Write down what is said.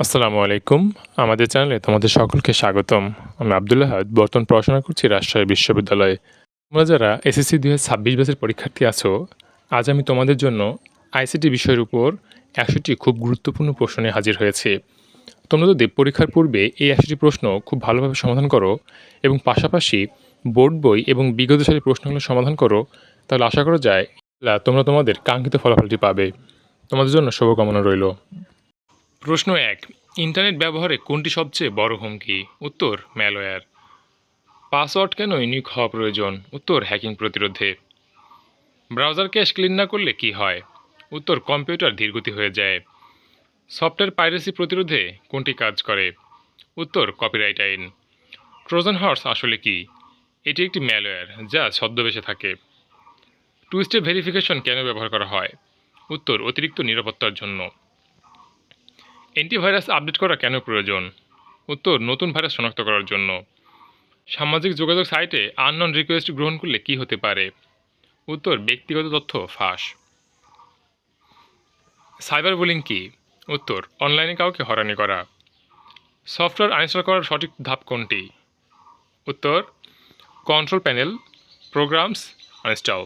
আসসালামু আলাইকুম। আমাদের চ্যানেলে তোমাদের সকলকে স্বাগতম। আমি আব্দুল আহাদ, বর্তমান পড়াশোনা করছি রাজশাহী বিশ্ববিদ্যালয়ে। তোমরা যারা এসএসসি ২০২৬ ব্যাচের পরীক্ষার্থী আছো, আজ আমি তোমাদের জন্য আইসিটি বিষয়ের উপর ১০০টি খুব গুরুত্বপূর্ণ প্রশ্ন নিয়ে হাজির হয়েছি। তোমরা যদি পরীক্ষার পূর্বে এই ১০০টি প্রশ্ন খুব ভালোভাবে সমাধান করো এবং পাশাপাশি বোর্ড বই এবং বিগত সালের প্রশ্নগুলো সমাধান করো, তাহলে আশা করা যায় তোমরা তোমাদের কাঙ্ক্ষিত ফলাফলটি পাবে। তোমাদের জন্য শুভকামনা রইল। প্রশ্ন ১, ইন্টারনেট ব্যবহারে কোনটি সবচেয়ে বড় হুমকি? উত্তর, ম্যালওয়্যার। পাসওয়ার্ড কেন ইউনিক হওয়া প্রয়োজন? উত্তর, হ্যাকিং প্রতিরোধে। ব্রাউজার ক্যাশ ক্লিন না করলে কি হয়? উত্তর, কম্পিউটার ধীরগতি হয়ে যায়। সফটওয়্যার পাইরেসি প্রতিরোধে কোনটি কাজ করে? উত্তর, কপিরাইট আইন। ট্রোজান হর্স আসলে কি? এটি একটি ম্যালওয়্যার যা ছদ্মবেশে থাকে। টু স্টেপ ভেরিফিকেশন কেন ব্যবহার করা হয়? উত্তর, অতিরিক্ত নিরাপত্তার জন্য। অ্যান্টিভাইরাস আপডেট করা কেন প্রয়োজন? উত্তর, নতুন ভাইরাস শনাক্ত করার জন্য। সামাজিক যোগাযোগ সাইটে আননোন রিকোয়েস্ট গ্রহণ করলে কি হতে পারে? উত্তর, ব্যক্তিগত তথ্য ফাঁস। সাইবার বুলিং কি? উত্তর, অনলাইনে কাউকে হয়রানি করা। সফটওয়্যার আনইনস্টল করার সঠিক ধাপ কোনটি? উত্তর, কন্ট্রোল প্যানেল, প্রোগ্রামস আনইনস্টল।